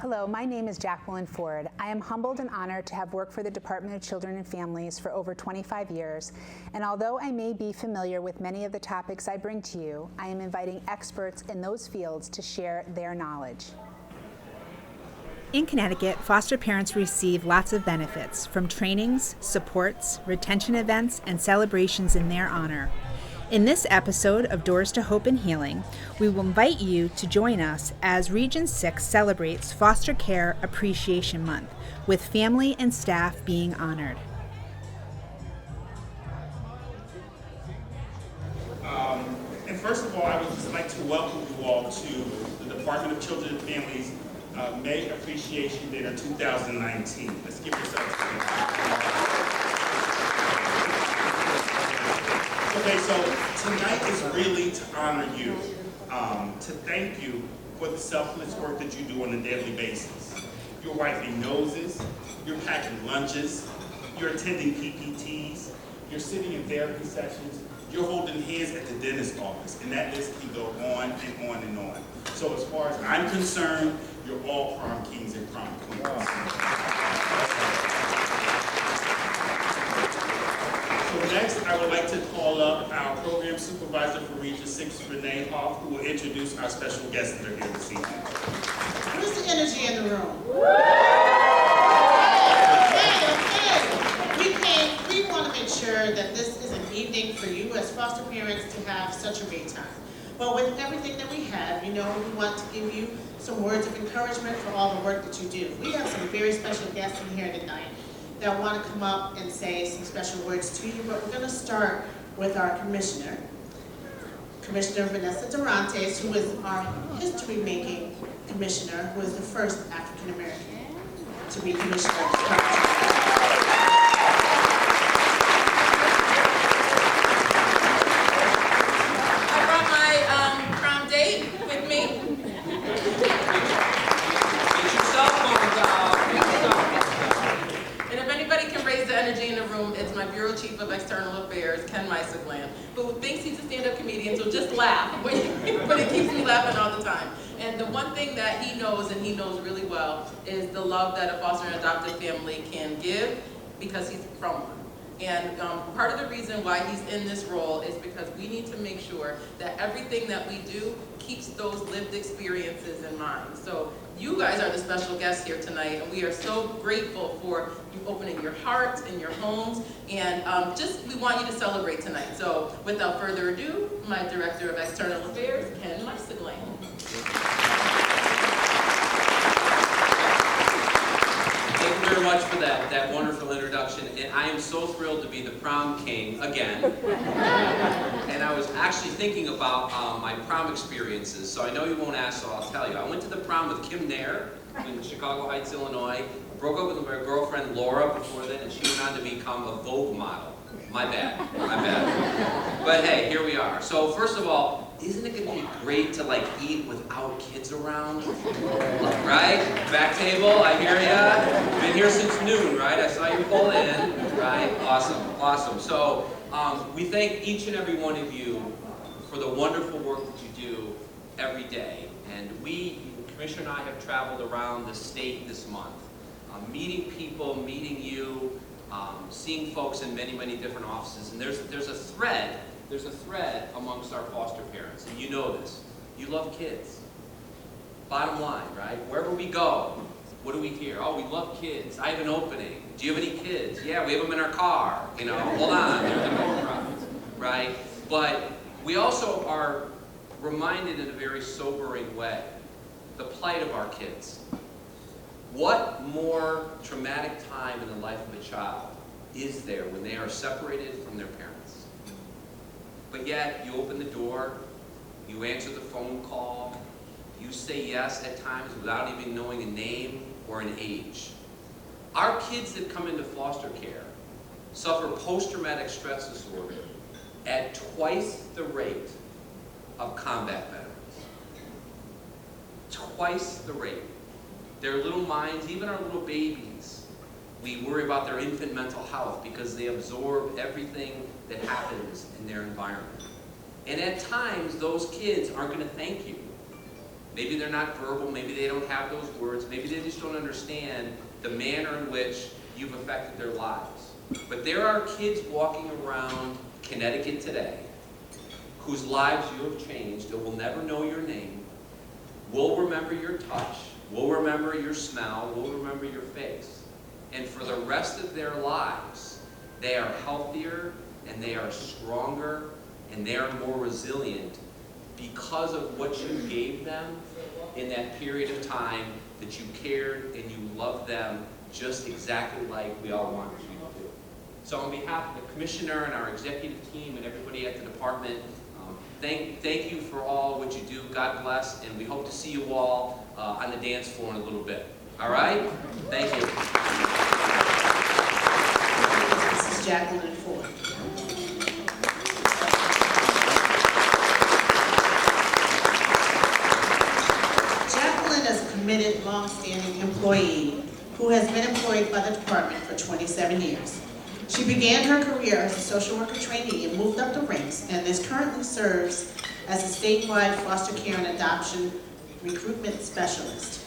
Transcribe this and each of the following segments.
Hello, my name is Jacqueline Ford. I am humbled and honored to have worked for the Department of Children and Families for over 25 years, and although I may be familiar with many of the topics I bring to you, I am inviting experts in those fields to share their knowledge. In Connecticut, foster parents receive lots of benefits from trainings, supports, retention events, and celebrations in their honor. In this episode of Doors to Hope and Healing, we will invite you to join us as Region 6 celebrates Foster Care Appreciation Month, with family and staff being honored. And first of all, I would just like to welcome you all to the Department of Children and Families May Appreciation Dinner 2019. Let's give yourselves a hand. Okay, so tonight is really to honor you, to thank you for the selfless work that you do on a daily basis. You're wiping noses, you're packing lunches, you're attending PPTs, you're sitting in therapy sessions, you're holding hands at the dentist's office, and that list can go on and on and on. So as far as I'm concerned, you're all prom kings and prom queens. So next, I would like to call up our program supervisor for Region 6, Renee Hoff, who will introduce our special guests that are here this evening. Where's the energy in the room? Okay. We want to make sure that this is an evening for you as foster parents to have such a great time. But with everything that we have, we want to give you some words of encouragement for all the work that you do. We have some very special guests in here tonight that want to come up and say some special words to you, but we're going to start with our commissioner, Commissioner Vanessa Durantes, who is our history-making commissioner, who is the first African-American to be commissioner. Chief of External Affairs, who thinks he's a stand-up comedian, so just laugh, but it keeps me laughing all the time. And the one thing that he knows, and he knows really well, is the love that a foster and adopted family can give because he's from one. And part of the reason why he's in this role is because we need to make sure that everything that we do keeps those lived experiences in mind. So you guys are the special guests here tonight, and we are so grateful for you opening your hearts and your homes, and we want you to celebrate tonight. So without further ado, my Director of External Affairs, Ken Meiseglein. Thank you very much for that wonderful introduction, and I am so thrilled to be the prom king again. And I was actually thinking about my prom experiences, so I know you won't ask, so I'll tell you. I went to the prom with Kim Nair in Chicago Heights, Illinois. I broke up with my girlfriend Laura before then, and she went on to become a Vogue model. My bad. But hey, here we are. So first of all, isn't it going to be great to eat without kids around? Right? Back table, I hear ya. Been here since noon, right? I saw you pull in. Right? Awesome. So we thank each and every one of you for the wonderful work that you do every day. And we, the Commissioner and I, have traveled around the state this month, meeting people, meeting you, seeing folks in many, many different offices. And there's a thread amongst our foster parents, and you know this. You love kids. Bottom line, right? Wherever we go, what do we hear? Oh, we love kids. I have an opening. Do you have any kids? Yeah, we have them in our car. Hold on, they're the no-problems, right? But we also are reminded in a very sobering way, the plight of our kids. What more traumatic time in the life of a child is there when they are separated from their parents? But yet, you open the door, you answer the phone call, you say yes at times without even knowing a name or an age. Our kids that come into foster care suffer post-traumatic stress disorder at twice the rate of combat veterans. Twice the rate. Their little minds, even our little babies, we worry about their infant mental health because they absorb everything that happens in their environment. And at times, those kids aren't going to thank you. Maybe they're not verbal, maybe they don't have those words, maybe they just don't understand the manner in which you've affected their lives. But there are kids walking around Connecticut today whose lives you have changed and will never know your name, will remember your touch, will remember your smell, will remember your face. And for the rest of their lives, they are healthier and they are stronger and they are more resilient because of what you gave them in that period of time that you cared and you loved them just exactly like we all wanted you to do. So on behalf of the Commissioner and our executive team and everybody at the department, thank you for all what you do. God bless, and we hope to see you all on the dance floor in a little bit. All right? Thank you. This is Jacqueline Ford. Jacqueline is a committed, long-standing employee who has been employed by the department for 27 years. She began her career as a social worker trainee and moved up the ranks and currently serves as a statewide foster care and adoption recruitment specialist.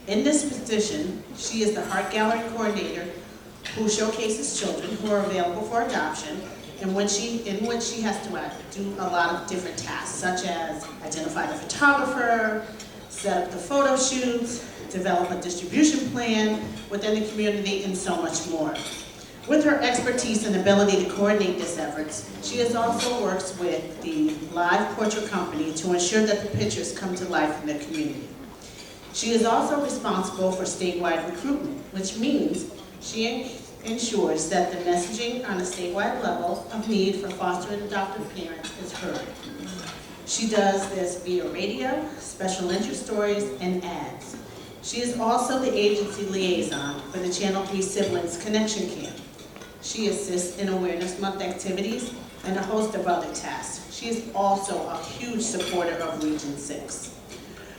In this position, she is the Heart Gallery coordinator who showcases children who are available for adoption, in which she has to do a lot of different tasks, such as identify the photographer, set up the photo shoots, develop a distribution plan within the community, and so much more. With her expertise and ability to coordinate these efforts, she also works with the Live Portrait Company to ensure that the pictures come to life in the community. She is also responsible for statewide recruitment, which means she ensures that the messaging on a statewide level of need for foster and adoptive parents is heard. She does this via radio, special interest stories, and ads. She is also the agency liaison for the Channel 3 Siblings Connection Camp. She assists in Awareness Month activities and a host of other tasks. She is also a huge supporter of Region 6.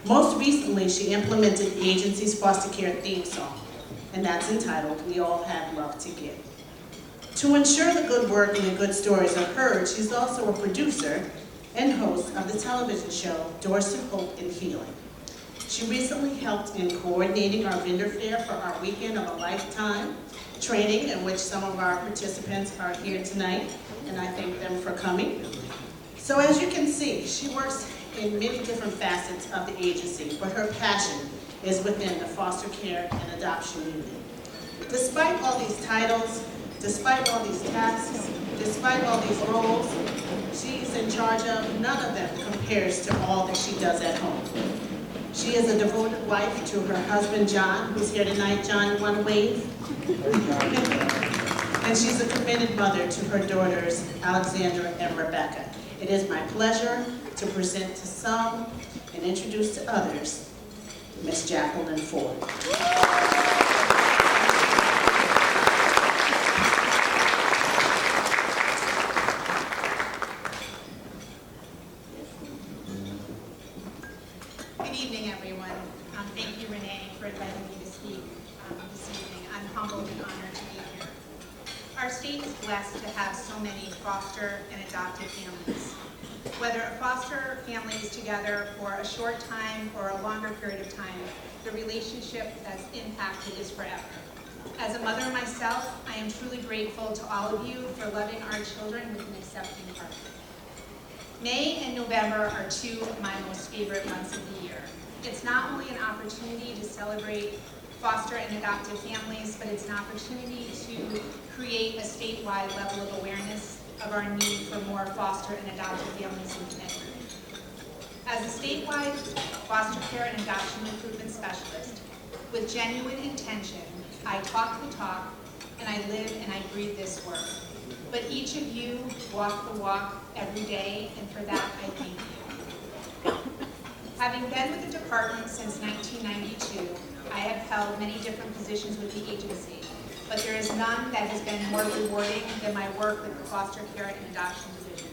Most recently, she implemented the agency's foster care theme song, and that's entitled, We All Have Love to Give. To ensure the good work and the good stories are heard, she's also a producer and host of the television show, Doors to Hope and Healing. She recently helped in coordinating our vendor fair for our Weekend of a Lifetime training, in which some of our participants are here tonight, and I thank them for coming. So as you can see, she works in many different facets of the agency, but her passion is within the foster care and adoption unit. Despite all these titles, despite all these tasks, despite all these roles she's in charge of, none of them compares to all that she does at home. She is a devoted wife to her husband, John, who's here tonight. John, you want to wave? And she's a committed mother to her daughters, Alexandra and Rebecca. It is my pleasure to present to some and introduce to others, Miss Jacqueline Ford. Good evening, everyone. Thank you, Renee, for inviting me to speak this evening. I'm humbled and honored to be here. Our state is blessed to have so many foster and adoptive families. Whether a foster family is together for a short time or a longer period of time, the relationship that's impacted is forever. As a mother myself, I am truly grateful to all of you for loving our children with an accepting heart. May and November are two of my most favorite months of the year. It's not only an opportunity to celebrate foster and adoptive families, but it's an opportunity to create a statewide level of awareness of our need for more foster and adoptive families in Connecticut. As a statewide foster care and adoption recruitment specialist, with genuine intention, I talk the talk, and I live and I breathe this work. But each of you walk the walk every day, and for that I thank you. Having been with the department since 1992, I have held many different positions with the agency, but there is none that has been more rewarding than my work with the Foster Care and Adoption Division.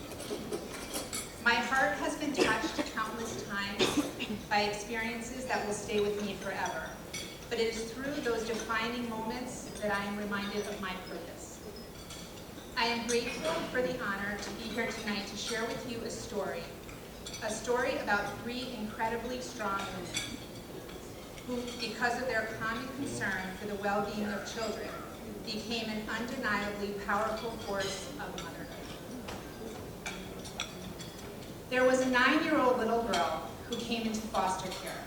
My heart has been touched countless times by experiences that will stay with me forever, but it is through those defining moments that I am reminded of my purpose. I am grateful for the honor to be here tonight to share with you a story a story about three incredibly strong women who, because of their common concern for the well-being of children, became an undeniably powerful force of motherhood. There was a 9-year-old little girl who came into foster care,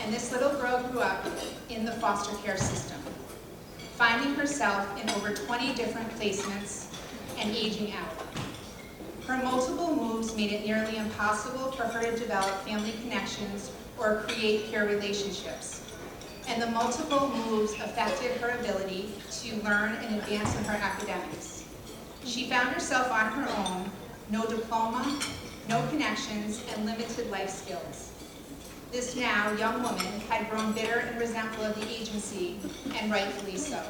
and this little girl grew up in the foster care system, finding herself in over 20 different placements and aging out. Her multiple moves made it nearly impossible for her to develop family connections or create peer relationships. And the multiple moves affected her ability to learn and advance in her academics. She found herself on her own, no diploma, no connections, and limited life skills. This now young woman had grown bitter and resentful of the agency, and rightfully so.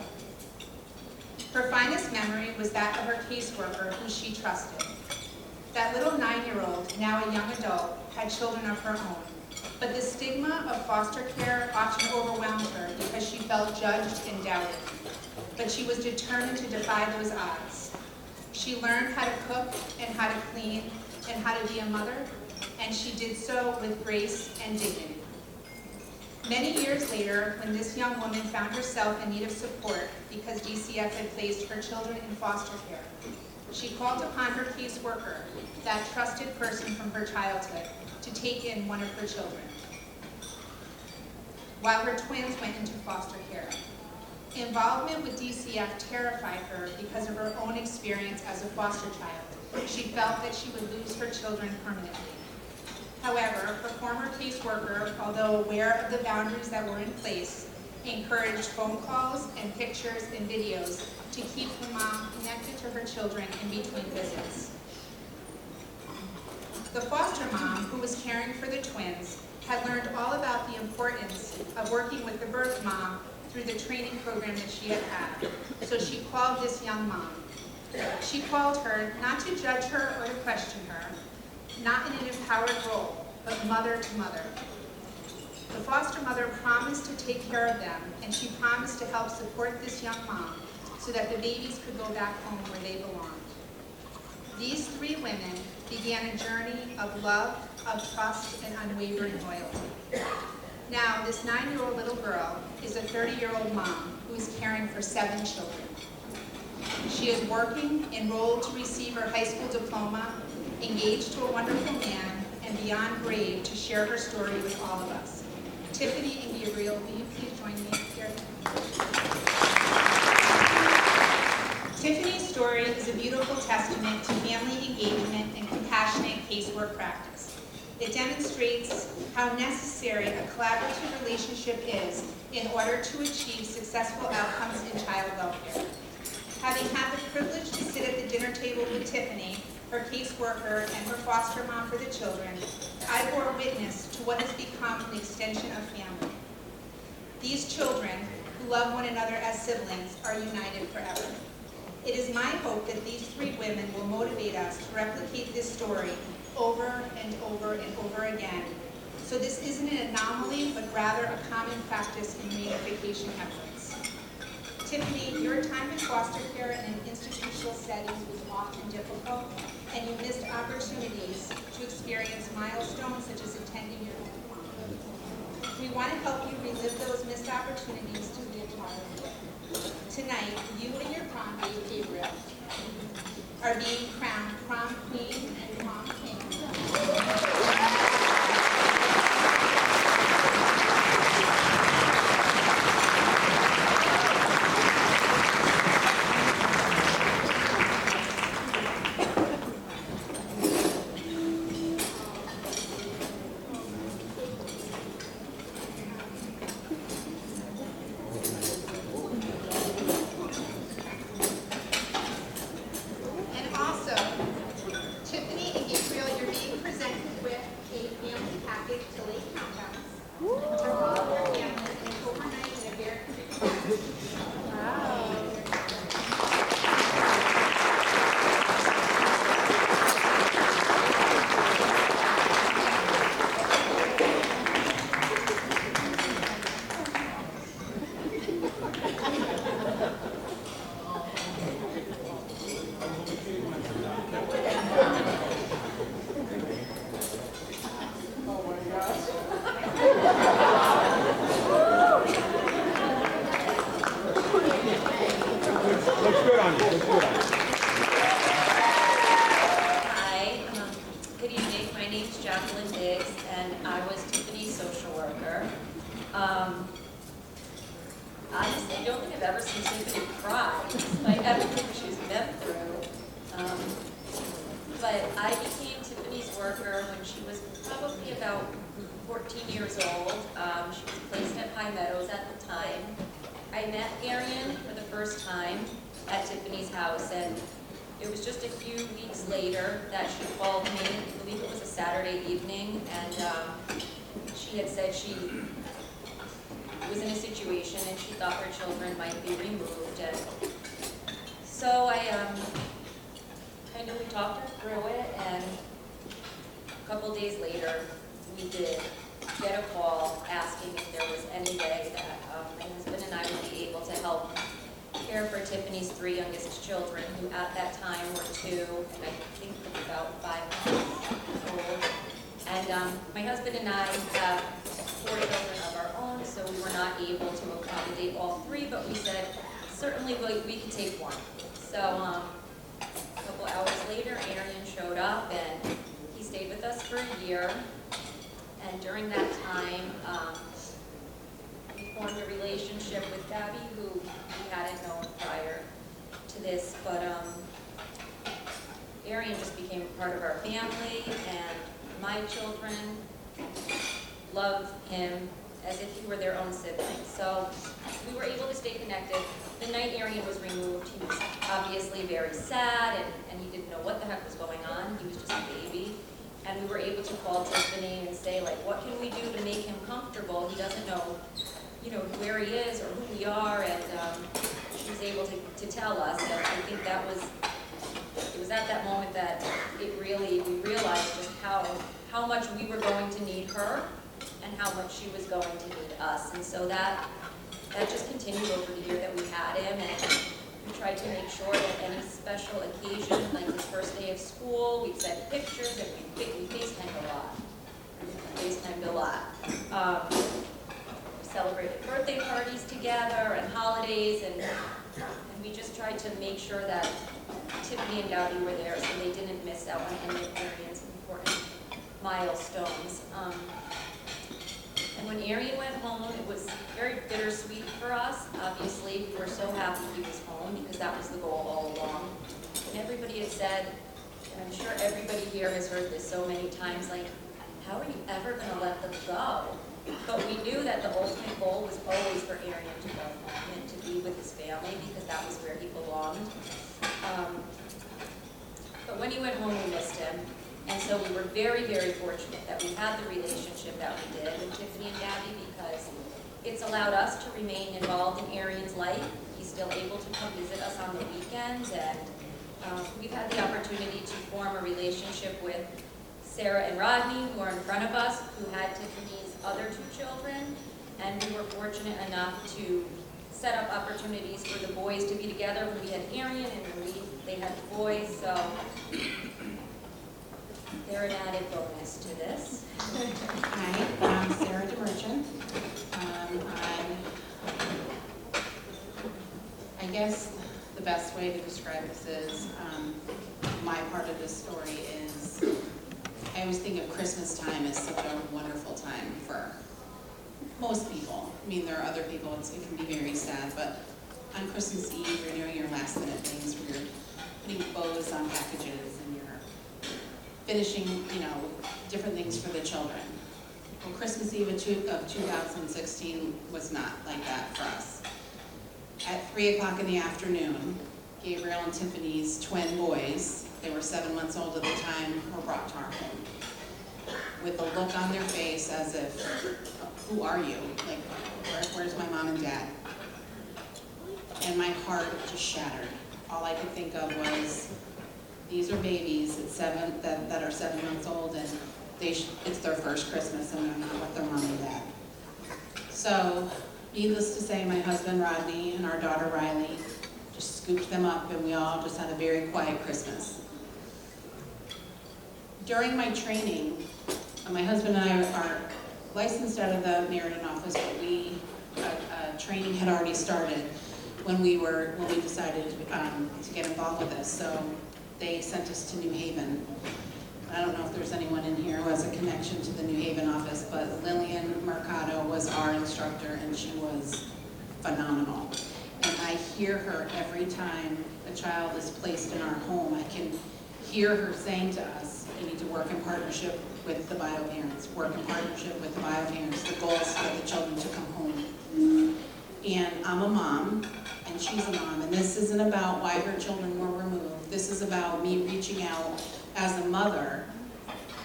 Her finest memory was that of her caseworker, who she trusted. That little 9-year-old, now a young adult, had children of her own, but the stigma of foster care often overwhelmed her because she felt judged and doubted. But she was determined to defy those odds. She learned how to cook and how to clean and how to be a mother, and she did so with grace and dignity. Many years later, when this young woman found herself in need of support because DCF had placed her children in foster care, she called upon her caseworker, that trusted person from her childhood, to take in one of her children, while her twins went into foster care. Involvement with DCF terrified her because of her own experience as a foster child. She felt that she would lose her children permanently. However, her former caseworker, although aware of the boundaries that were in place, encouraged phone calls and pictures and videos to keep the mom connected to her children in between visits. The foster mom, who was caring for the twins, had learned all about the importance of working with the birth mom through the training program that she had had. So she called this young mom. She called her not to judge her or to question her, not in an empowered role, but mother to mother. The foster mother promised to take care of them, and she promised to help support this young mom so that the babies could go back home where they belonged. These three women began a journey of love, of trust, and unwavering loyalty. Now, this 9-year-old little girl is a 30-year-old mom who is caring for 7 children. She is working, enrolled to receive her high school diploma, engaged to a wonderful man, and beyond brave to share her story with all of us. Tiffany and Gabriel, will you please join me here? Tiffany's story is a beautiful testament to family engagement and compassionate casework practice. It demonstrates how necessary a collaborative relationship is in order to achieve successful outcomes in child welfare. Having had the privilege to sit at the dinner table with Tiffany, her caseworker, and her foster mom for the children, I bore witness to what has become an extension of family. These children, who love one another as siblings, are united forever. It is my hope that these 3 women will motivate us to replicate this story over and over and over again. So this isn't an anomaly, but rather a common practice in reunification efforts. Tiffany, your time in foster care and in institutional settings was often difficult, and you missed opportunities to experience milestones such as attending your prom. We want to help you relive those missed opportunities to be a part of it. Tonight, you and your prom date, Gabriel, are being crowned prom queen and prom king. And also, Tiffany name's Jacqueline Diggs, and I was Tiffany's social worker. Honestly, I don't think I've ever seen Tiffany cry, despite everything she's been through. But I became Tiffany's worker when she was probably about 14 years old. She was placed at High Meadows at the time. I met Arian for the first time at Tiffany's house, and it was just a few weeks later that she called me. I believe it was a Saturday evening, and she had said she was in a situation and she thought her children might be removed. And so we talked her through it, and a couple days later, we did get a call asking if there was any way that my husband and I would be able to help care for Tiffany's 3 youngest children, who at that time were 2 and I think about 5 months old. And my husband and I have 4 children of our own, so we were not able to accommodate all 3, but we said certainly we could take 1. So a couple hours later, Arian showed up, and he stayed with us for a year. And during that time, we formed a relationship with Gabby, who we hadn't known prior to this. But Arian just became a part of our family, and my children love him as if he were their own sibling. So we were able to stay connected. The night Arian was removed, he was obviously very sad, and he didn't know what the heck was going on. He was just a baby. And we were able to call Tiffany and say, like, what can we do to make him comfortable? He doesn't know, where he is or who we are. And she was able to tell us. And I think it was at that moment that we realized just how much we were going to need her and how much she was going to need us. And so that just continued over the year that we had him. And we tried to make sure that any special occasion, like his first day of school, we'd send pictures, and we FaceTimed a lot. We celebrated birthday parties together and holidays, and we just tried to make sure that Tiffany and Gabby were there so they didn't miss out on any of Arian's important milestones. And when Arian went home, it was very bittersweet for us. Obviously, we were so happy he was home because that was the goal all along. And everybody had said, and I'm sure everybody here has heard this so many times, like, how are you ever going to let them go? But we knew that the ultimate goal was always for Arian to go home and to be with his family because that was where he belonged. But when he went home, we missed him. And so we were very, very fortunate that we had the relationship that we did with Tiffany and Gabby because it's allowed us to remain involved in Arian's life. He's still able to come visit us on the weekends, and we've had the opportunity to form a relationship with Sarah and Rodney, who are in front of us, who had Tiffany's other 2 children, and we were fortunate enough to set up opportunities for the boys to be together when we had Arian and when they had the boys. So they're an added bonus to this. Hi, I'm Sarah DeMerchant. I guess the best way to describe this is, my part of this story is, I always think of Christmas time as such a wonderful time for most people. I mean, there are other people, it can be very sad, but on Christmas Eve, you're doing your last minute things where you're putting bows on packages and you're finishing, different things for the children. Well, Christmas Eve of 2016 was not like that for us. At 3 o'clock in the afternoon, Gabriel and Tiffany's twin boys, they were 7 months old at the time, were brought to our home with a look on their face as if, who are you? Like, where's my mom and dad? And my heart just shattered. All I could think of was, these are babies that are 7 months old, and it's their first Christmas, and they're not with their mom and dad. So, needless to say, my husband Rodney and our daughter Riley just scooped them up, and we all just had a very quiet Christmas. During my training, my husband and I are licensed out of the Meriden office, but training had already started when we decided to get involved with this. So they sent us to New Haven. I don't know if there's anyone in here who has a connection to the New Haven office, but Lillian Mercado was our instructor and she was phenomenal. And I hear her every time a child is placed in our home. I can hear her saying to us, you need to work in partnership with the bio parents, work in partnership with the bio parents. The goal is for the children to come home. And I'm a mom, and she's a mom, and this isn't about why her children were removed. This is about me reaching out as a mother,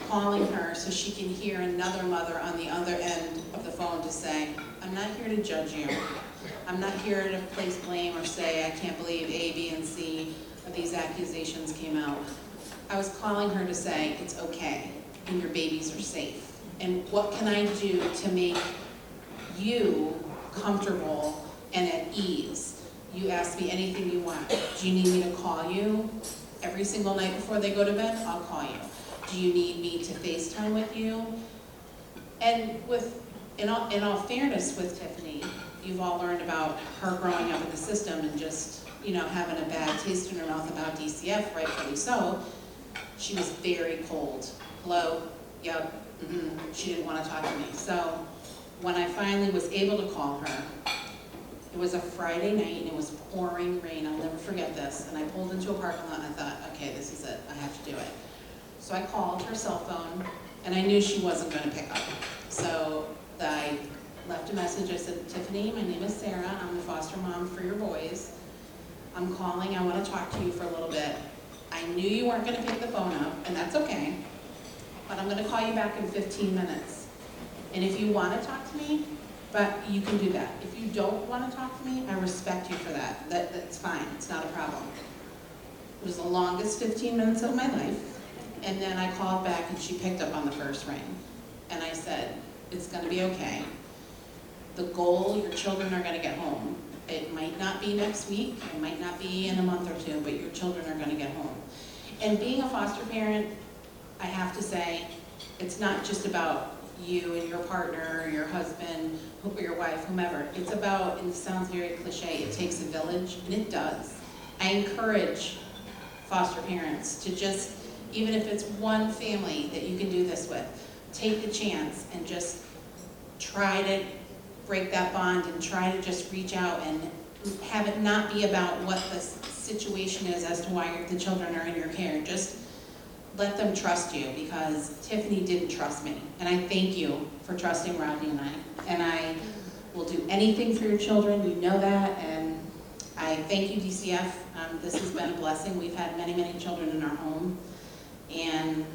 calling her so she can hear another mother on the other end of the phone to say, I'm not here to judge you. I'm not here to place blame or say, I can't believe A, B, and C of these accusations came out. I was calling her to say, it's okay, and your babies are safe. And what can I do to make you comfortable and at ease? You ask me anything you want. Do you need me to call you every single night before they go to bed? I'll call you. Do you need me to FaceTime with you? And in all fairness with Tiffany, you've all learned about her growing up in the system and just, having a bad taste in her mouth about DCF, rightfully so. She was very cold. Hello? Yep. She didn't want to talk to me. So when I finally was able to call her, it was a Friday night and it was pouring rain. I'll never forget this. And I pulled into a parking lot and I thought, okay, this is it. I have to do it. So I called her cell phone and I knew she wasn't going to pick up. So I left a message. I said, Tiffany, my name is Sarah. I'm the foster mom for your boys. I'm calling. I want to talk to you for a little bit. I knew you weren't going to pick the phone up, and that's okay. But I'm going to call you back in 15 minutes. And if you want to talk to me, but you can do that. If you don't want to talk to me, I respect you for that. That's fine. It's not a problem. It was the longest 15 minutes of my life. And then I called back, and she picked up on the first ring. And I said, it's going to be okay. The goal, your children are going to get home. It might not be next week, it might not be in a month or two, but your children are going to get home. And being a foster parent, I have to say, it's not just about you and your partner, or your husband, or your wife, whomever. It's about, and it sounds very cliche, it takes a village, and it does. I encourage foster parents to just, even if it's one family that you can do this with, take the chance and just try to break that bond and try to just reach out and have it not be about what the situation is as to why the children are in your care. Just let them trust you, because Tiffany didn't trust me. And I thank you for trusting Rodney and I. And I will do anything for your children, you know that. And I thank you, DCF. This has been a blessing. We've had many, many children in our home. And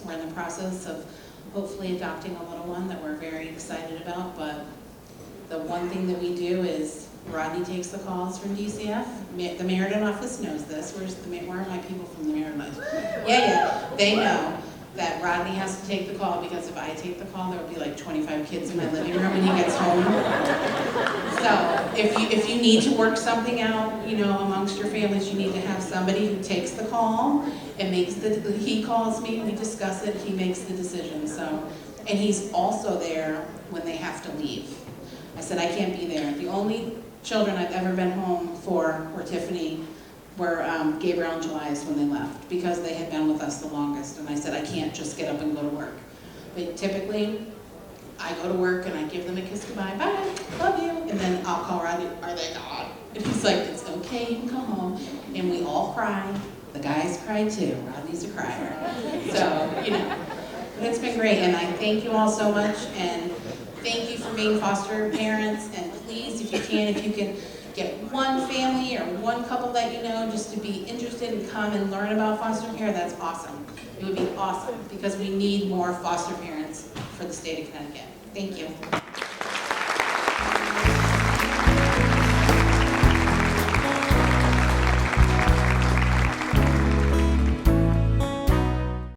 we're in the process of hopefully adopting a little one that we're very excited about. But the one thing that we do is Rodney takes the calls from DCF. The Meriden office knows this. Where are my people from the Meriden office? Yeah, they know that Rodney has to take the call, because if I take the call, there would be like 25 kids in my living room when he gets home. So if you need to work something out, amongst your families, you need to have somebody who takes the call and he calls me, we discuss it, he makes the decision. So, and he's also there when they have to leave. I said, I can't be there. The only children I've ever been home for were Tiffany, were Gabriel and Julius when they left, because they had been with us the longest. And I said, I can't just get up and go to work. But typically, I go to work and I give them a kiss goodbye, bye, love you. And then I'll call Rodney, are they gone? And he's like, it's okay, you can come home. And we all cry. The guys cry too. Rodney's a crier. So, but it's been great. And I thank you all so much. And thank you for being foster parents, and please, if you can get one family or one couple that you know just to be interested and come and learn about foster care, that's awesome. It would be awesome, because we need more foster parents for the state of Connecticut. Thank you.